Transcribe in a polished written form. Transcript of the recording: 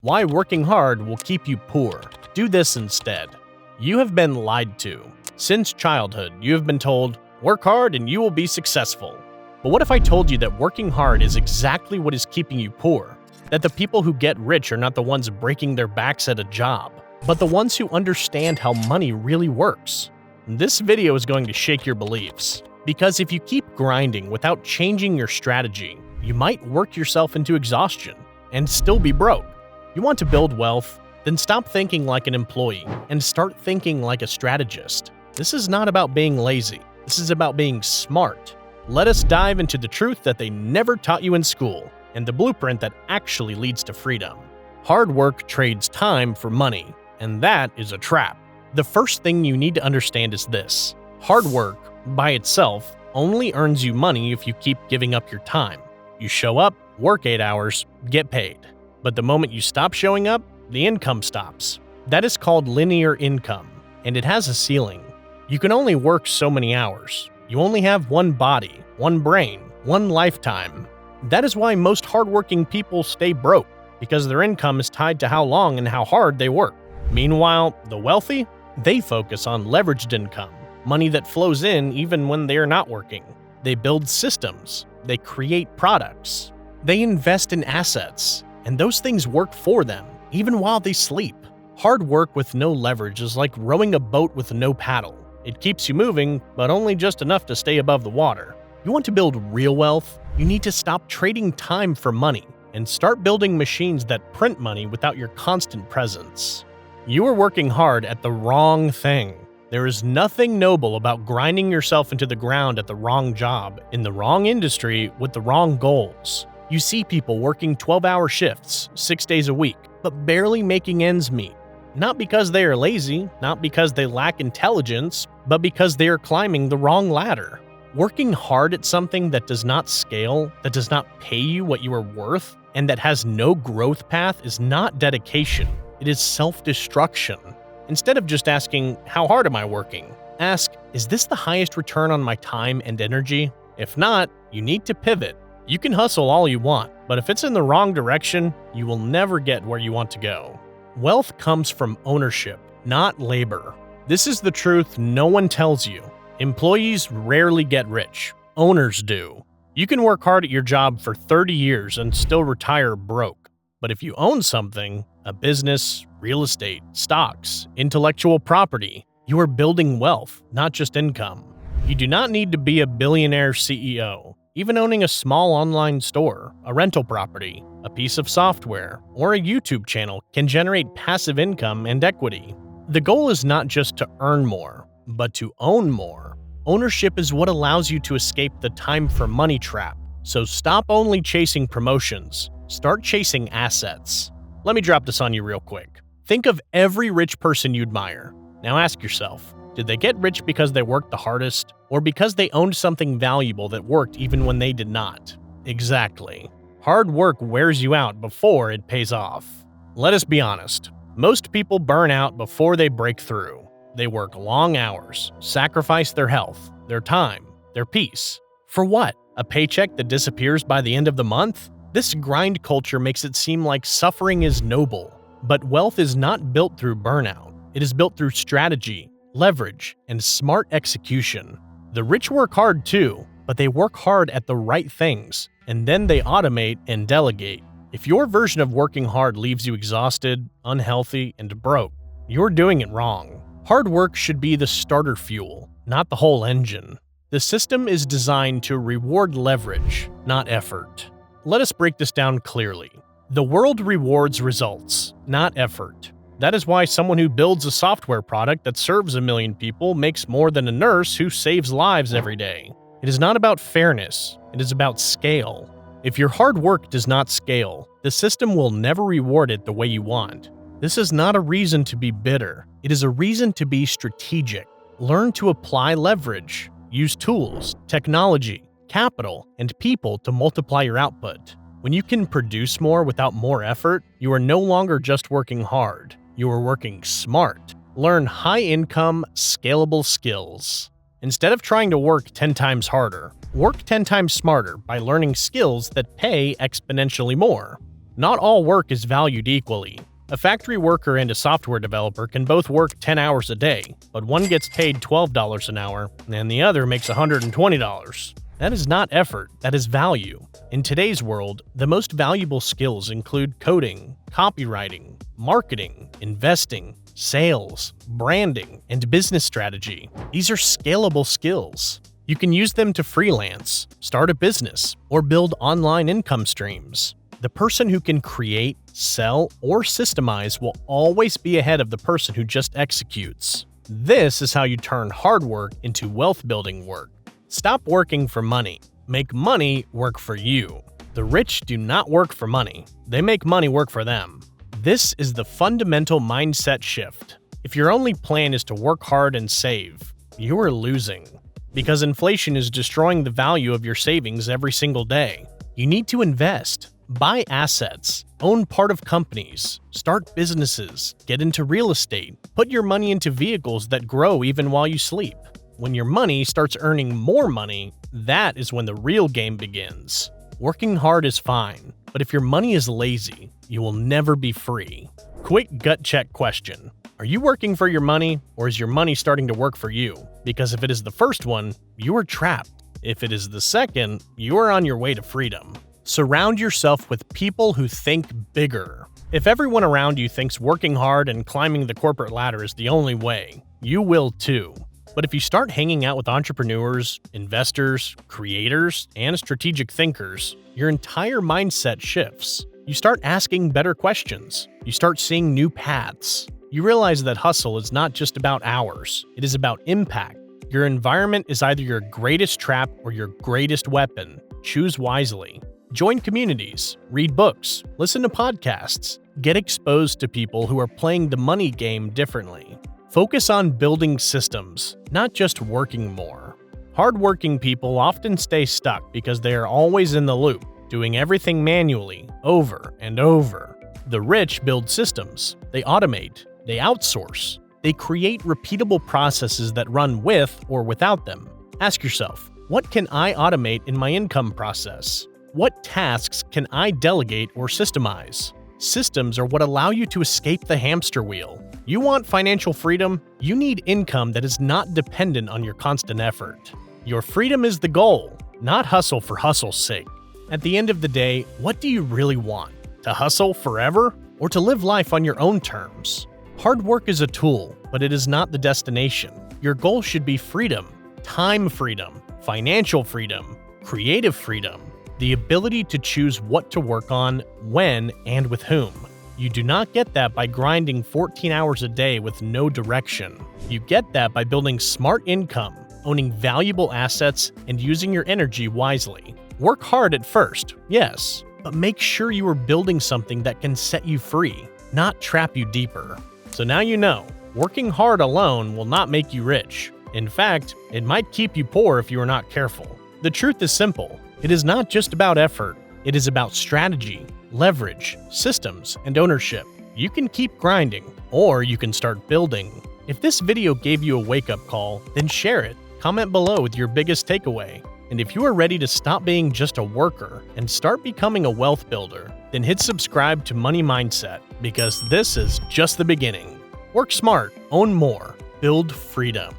Why working hard will keep you poor. Do this instead. You have been lied to. Since childhood, you have been told, work hard and you will be successful. But what if I told you that working hard is exactly what is keeping you poor? That the people who get rich are not the ones breaking their backs at a job, but the ones who understand how money really works. This video is going to shake your beliefs, because if you keep grinding without changing your strategy, you might work yourself into exhaustion and still be broke. You want to build wealth? Then stop thinking like an employee and start thinking like a strategist. This is not about being lazy. This is about being smart. Let us dive into the truth that they never taught you in school and the blueprint that actually leads to freedom. Hard work trades time for money, and that is a trap. The first thing you need to understand is this: hard work, by itself, only earns you money if you keep giving up your time. You show up, work 8 hours, get paid. But the moment you stop showing up, the income stops. That is called linear income, and it has a ceiling. You can only work so many hours. You only have one body, one brain, one lifetime. That is why most hardworking people stay broke, because their income is tied to how long and how hard they work. Meanwhile, the wealthy, they focus on leveraged income, money that flows in even when they are not working. They build systems, they create products, they invest in assets, and those things work for them, even while they sleep. Hard work with no leverage is like rowing a boat with no paddle. It keeps you moving, but only just enough to stay above the water. You want to build real wealth? You need to stop trading time for money and start building machines that print money without your constant presence. You are working hard at the wrong thing. There is nothing noble about grinding yourself into the ground at the wrong job, in the wrong industry, with the wrong goals. You see people working 12-hour shifts, 6 days a week, but barely making ends meet. Not because they are lazy, not because they lack intelligence, but because they are climbing the wrong ladder. Working hard at something that does not scale, that does not pay you what you are worth, and that has no growth path is not dedication. It is self-destruction. Instead of just asking, how hard am I working? Ask, is this the highest return on my time and energy? If not, you need to pivot. You can hustle all you want, but if it's in the wrong direction, you will never get where you want to go. Wealth comes from ownership, not labor. This is the truth no one tells you. Employees rarely get rich. Owners do. You can work hard at your job for 30 years and still retire broke. But if you own something, a business, real estate, stocks, intellectual property, you are building wealth, not just income. You do not need to be a billionaire CEO. Even owning a small online store, a rental property, a piece of software, or a YouTube channel can generate passive income and equity. The goal is not just to earn more, but to own more. Ownership is what allows you to escape the time for money trap. So stop only chasing promotions. Start chasing assets. Let me drop this on you real quick. Think of every rich person you admire. Now ask yourself, did they get rich because they worked the hardest, or because they owned something valuable that worked even when they did not? Exactly. Hard work wears you out before it pays off. Let us be honest. Most people burn out before they break through. They work long hours, sacrifice their health, their time, their peace. For what? A paycheck that disappears by the end of the month? This grind culture makes it seem like suffering is noble. But wealth is not built through burnout. It is built through strategy, leverage, and smart execution. The rich work hard too, but they work hard at the right things, and then they automate and delegate. If your version of working hard leaves you exhausted, unhealthy, and broke, you're doing it wrong. Hard work should be the starter fuel, not the whole engine. The system is designed to reward leverage, not effort. Let us break this down clearly. The world rewards results, not effort. That is why someone who builds a software product that serves 1 million people makes more than a nurse who saves lives every day. It is not about fairness, it is about scale. If your hard work does not scale, the system will never reward it the way you want. This is not a reason to be bitter. It is a reason to be strategic. Learn to apply leverage. Use tools, technology, capital, and people to multiply your output. When you can produce more without more effort, you are no longer just working hard. You are working smart. Learn high-income, scalable skills. Instead of trying to work 10 times harder, work 10 times smarter by learning skills that pay exponentially more. Not all work is valued equally. A factory worker and a software developer can both work 10 hours a day, but one gets paid $12 an hour and the other makes $120. That is not effort, that is value. In today's world, the most valuable skills include coding, copywriting, marketing, investing, sales, branding, and business strategy. These are scalable skills. You can use them to freelance, start a business, or build online income streams. The person who can create, sell, or systemize will always be ahead of the person who just executes. This is how you turn hard work into wealth-building work. Stop working for money. Make money work for you. The rich do not work for money. They make money work for them. This is the fundamental mindset shift. If your only plan is to work hard and save, you are losing. Because inflation is destroying the value of your savings every single day. You need to invest. Buy assets, own part of companies, start businesses, get into real estate, put your money into vehicles that grow even while you sleep. When your money starts earning more money, that is when the real game begins. Working hard is fine, but if your money is lazy, you will never be free. Quick gut check question. Are you working for your money, or is your money starting to work for you? Because if it is the first one, you are trapped. If it is the second, you are on your way to freedom. Surround yourself with people who think bigger. If everyone around you thinks working hard and climbing the corporate ladder is the only way, you will too. But if you start hanging out with entrepreneurs, investors, creators, and strategic thinkers, your entire mindset shifts. You start asking better questions. You start seeing new paths. You realize that hustle is not just about hours, it is about impact. Your environment is either your greatest trap or your greatest weapon. Choose wisely. Join communities, read books, listen to podcasts, get exposed to people who are playing the money game differently. Focus on building systems, not just working more. Hardworking people often stay stuck because they are always in the loop, doing everything manually, over and over. The rich build systems, they automate, they outsource, they create repeatable processes that run with or without them. Ask yourself, what can I automate in my income process? What tasks can I delegate or systemize? Systems are what allow you to escape the hamster wheel. You want financial freedom? You need income that is not dependent on your constant effort. Your freedom is the goal, not hustle for hustle's sake. At the end of the day, what do you really want? To hustle forever? Or to live life on your own terms? Hard work is a tool, but it is not the destination. Your goal should be freedom, time freedom, financial freedom, creative freedom, the ability to choose what to work on, when, and with whom. You do not get that by grinding 14 hours a day with no direction. You get that by building smart income, owning valuable assets, and using your energy wisely. Work hard at first, yes, but make sure you are building something that can set you free, not trap you deeper. So now you know, working hard alone will not make you rich. In fact, it might keep you poor if you are not careful. The truth is simple. It is not just about effort. It is about strategy, leverage, systems, and ownership. You can keep grinding, or you can start building. If this video gave you a wake-up call, then share it. Comment below with your biggest takeaway. And if you are ready to stop being just a worker and start becoming a wealth builder, then hit subscribe to Money Mindset, because this is just the beginning. Work smart, own more, build freedom.